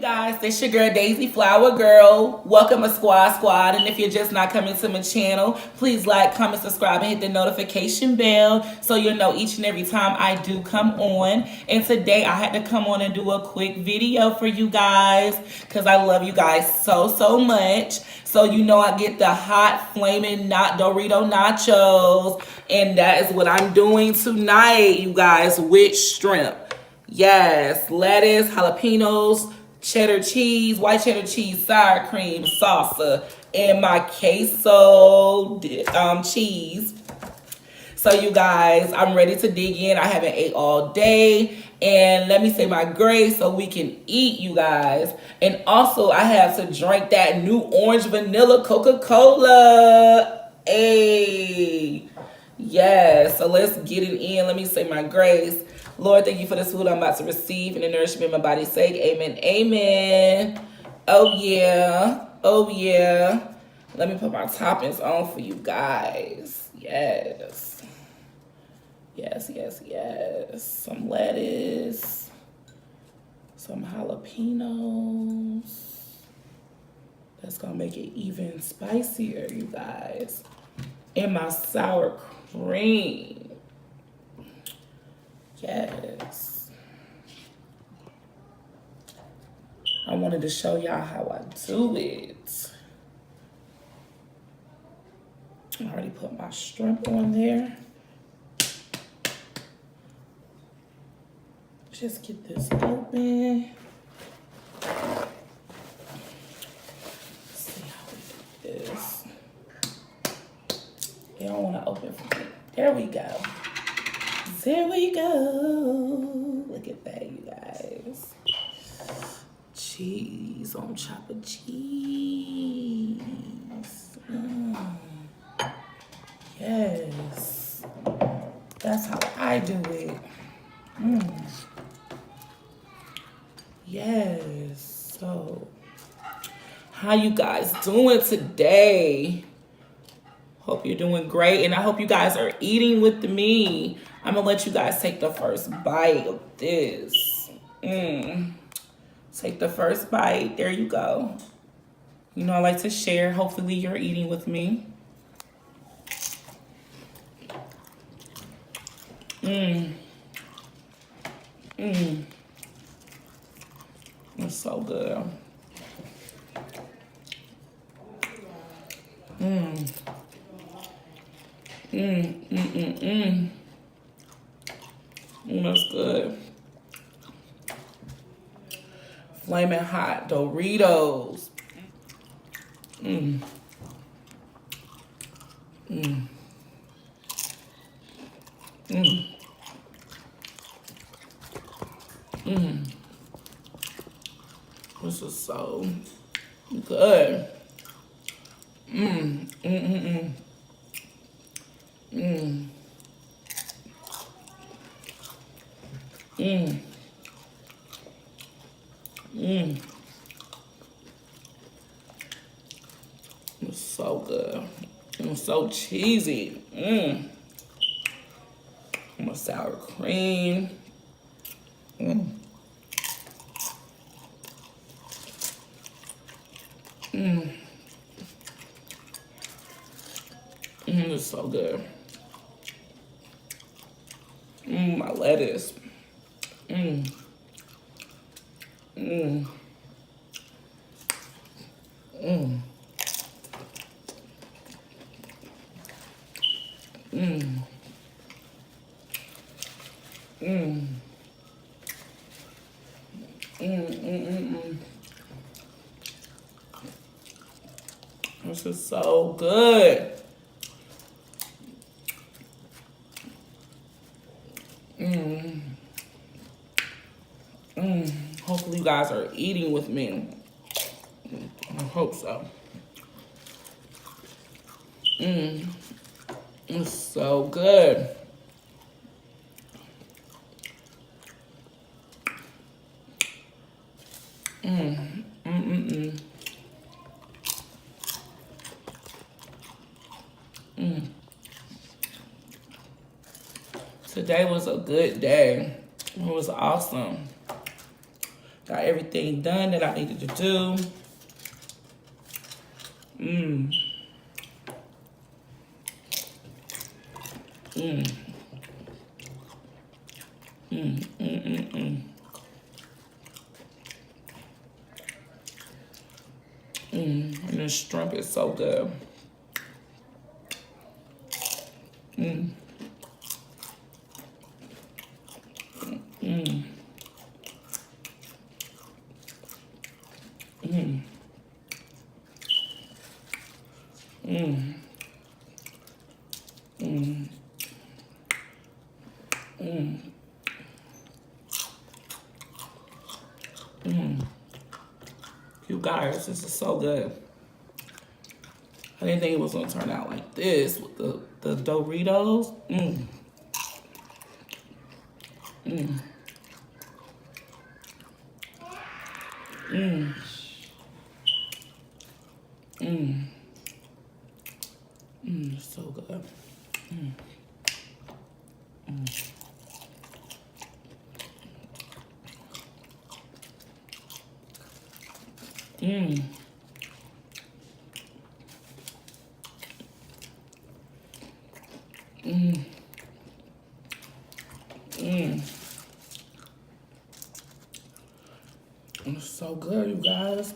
guys? This your girl Daisy Flower Girl. Welcome to Squad. And if you're just not coming to my channel, please like, comment, subscribe, and hit the notification bell so you'll know each and every time I do come on. And today I had to come on and do a quick video for you guys because I love you guys so much. So you know I get the hot flaming Dorito nachos, and that is what I'm doing tonight, you guys, with shrimp. Yes, lettuce, jalapenos, cheddar cheese, white cheddar cheese, sour cream, salsa, and my queso cheese. So you guys, I'm ready to dig in. I haven't ate all day. And let me say my grace so we can eat, you guys. And also, I have to drink that new orange vanilla coca-cola. Hey. Yes, so let's get it in. Let me say my grace. Lord, thank you for this food I'm about to receive and the nourishment of my body's sake. Amen. Amen. Oh, yeah. Oh, yeah. Let me put my toppings on for you guys. Yes. Yes. Some lettuce. Some jalapenos. That's going to make it even spicier, you guys. And my sour cream. Yes. I wanted to show y'all how I do it. I already put my shrimp on there. Just get this open. Let's see how we do this. You don't want to open from here. There we go. There we go. Look at that, you guys. Cheese on chopper cheese. Yes. That's how I do it. Yes. So, how you guys doing today? Hope you're doing great, and I hope you guys are eating with me. I'm gonna let you guys take the first bite of this. Take the first bite. There you go. You know I like to share. Hopefully you're eating with me. It's so good. That's good. Flamin' hot Doritos. This is so good. It's so good. It's so cheesy. My sour cream. It's so good. My lettuce. This is so good. Hopefully you guys are eating with me. I hope so. It's so good. Today was a good day. It was awesome. Got everything done that I needed to do. Mmm. Mmm. Mmm. Mmm. Mmm. Mmm. Mmm. And this shrimp is so good. Mmm. Mmm. Mmm. Mmm. Mmm. Mmm. Mmm. You guys, this is so good. I didn't think it was gonna turn out like this with the Doritos. Mmm. Mmm. Mmm. Mmm. Mmm. So good. Mmm. Mmm. Mmm. Mmm. Mmm. It's so good, you guys.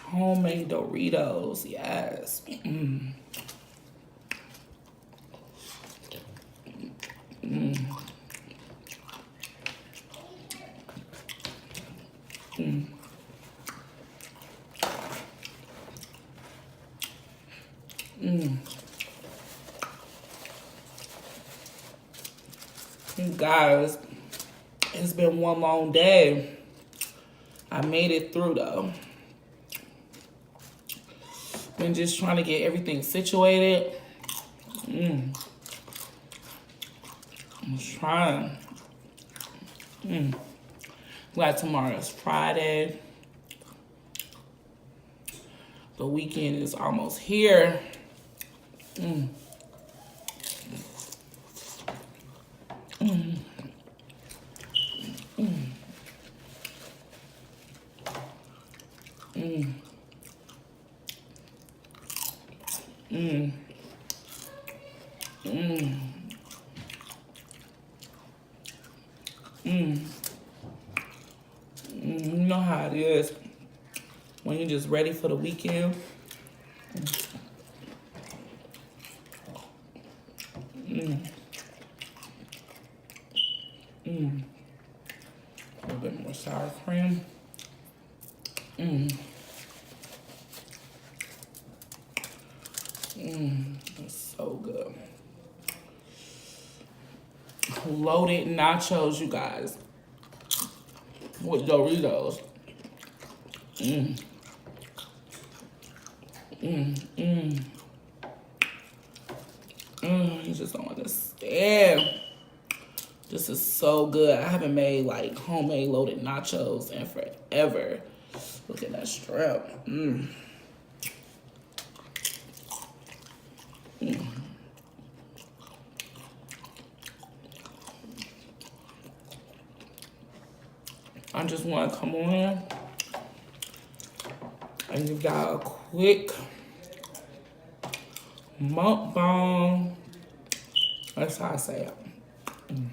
Homemade Doritos, yes. Mmm. Mmm. Mmm. Mmm. You guys, it's been one long day. I made it through though. Been just trying to get everything situated. Mmm. I'm trying. Mmm. Glad tomorrow's Friday. The weekend is almost here. Mmm. Mmm. Mmm. Mmm. Mmm. Mmm. Mmm. You know how it is when you're just ready for the weekend. Mmm. Mmm. A little bit more sour cream. Mmm. Mmm. That's so good. Loaded nachos, you guys, with Doritos. Mmm. Mmm. Mmm. Mmm. You just don't understand. This is so good. I haven't made like homemade loaded nachos in forever. Look at that shrimp. Mmm. Mmm. I just want to come on and give y'all a quick mukbang. That's how I say it. Mm.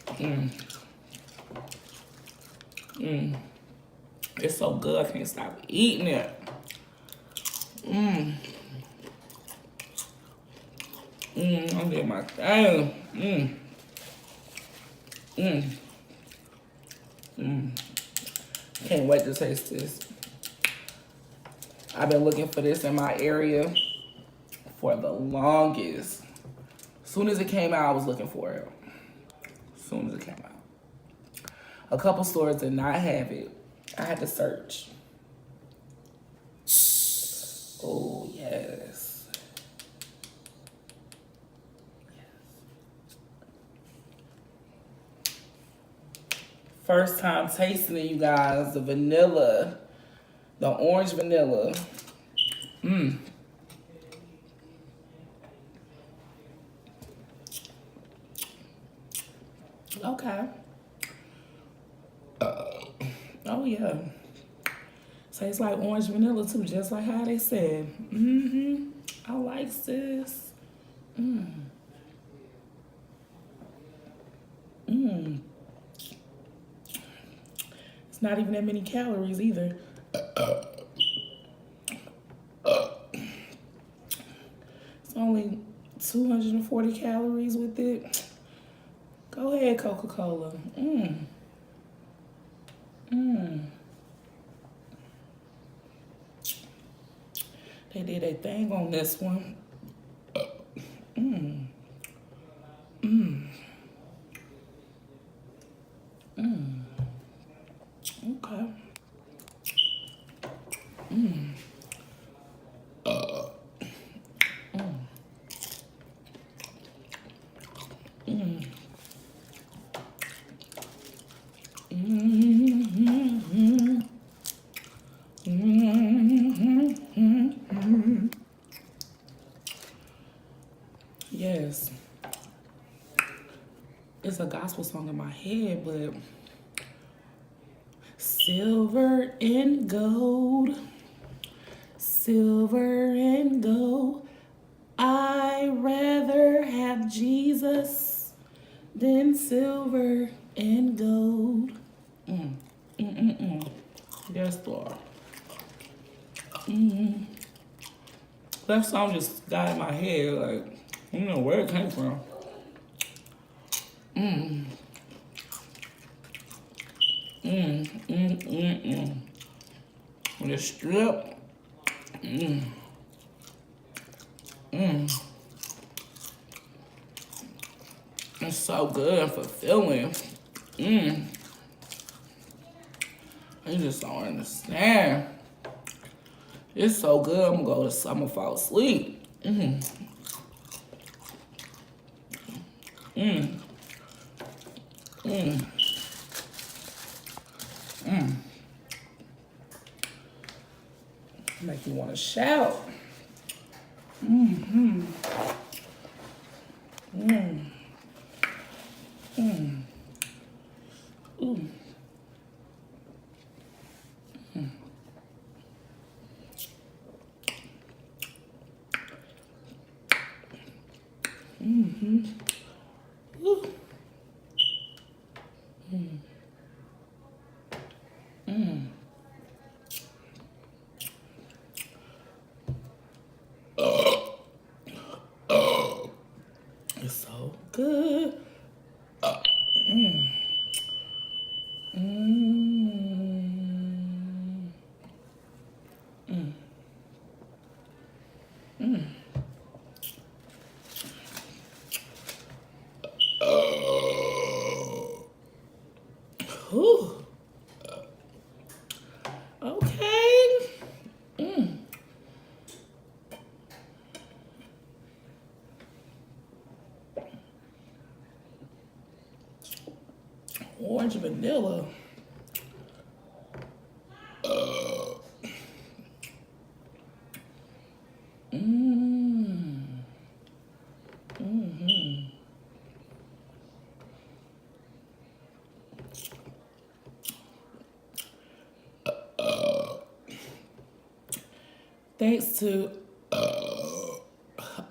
Mm. Mm. It's so good, I can't stop eating it. Mmm. Mmm, I'm doing my thing. Mmm. Mmm. Mmm. Can't wait to taste this. I've been looking for this in my area for the longest. As soon as it came out, I was looking for it. As soon as it came out. A couple stores did not have it. I had to search. Oh, yes. First time tasting it, you guys. The vanilla. The orange vanilla. Mmm. Okay. Oh yeah. Tastes like orange vanilla too, just like how they said. I like this. It's not even that many calories either. It's only 240 calories with it. Go ahead, Coca-Cola. They did a thing on this one. Okay. Yes. It's a gospel song in my head, but silver and gold, silver and gold. I'd rather have Jesus than silver and gold. Yes, Lord. That song just got in my head, like, I don't know where it came from. The strip. It's so good and fulfilling. I just don't understand. It's so good. I'm gonna fall asleep. Make you want to shout. It's so good. Ooh. Okay. Orange vanilla. Thanks to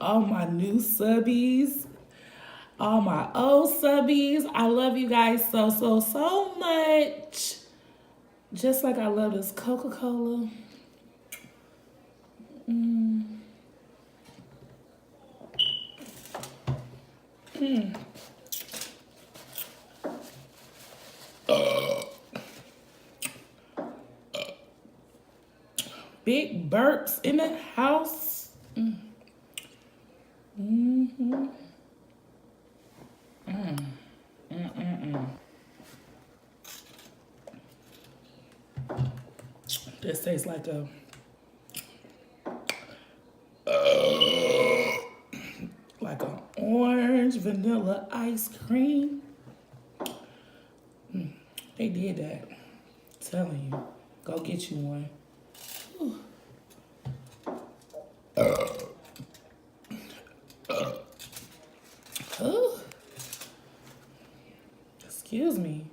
all my new subbies, all my old subbies. I love you guys so much. Just like I love this Coca-Cola. Big burps in the house. This tastes like a orange vanilla ice cream. They did that. I'm telling you, go get you one. Excuse me.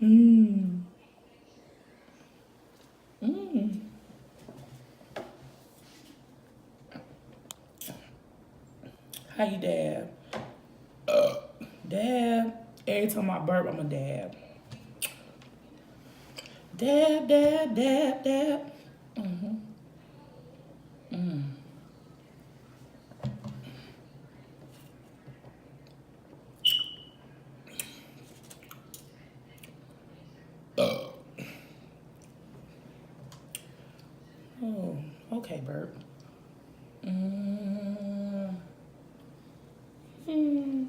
Mmm. Mmm. How you dab? Dab. Every time I burp, I'm a dab. Dab, dab, dab, dab. Mm-hmm. Mm. Oh, okay, burp. Mm. Mm.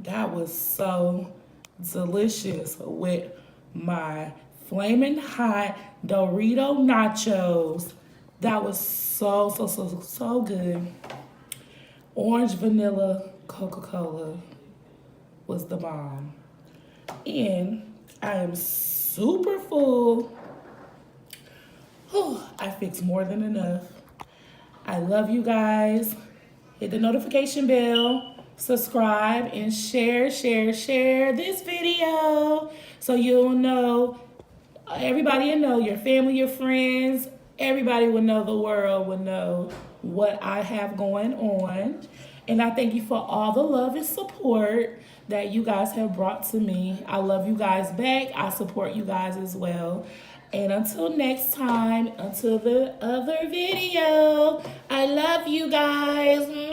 That was so delicious with my flaming hot Dorito nachos. That was so, so, so, so good. Orange vanilla Coca-Cola was the bomb. And I am super full. Whew, I fixed more than enough. I love you guys. Hit the notification bell, subscribe, and share this video so you'll know, everybody will know, your family, your friends, everybody will know, the world will know what I have going on. And I thank you for all the love and support that you guys have brought to me. I love you guys back. I support you guys as well. And until next time, until the other video, I love you guys.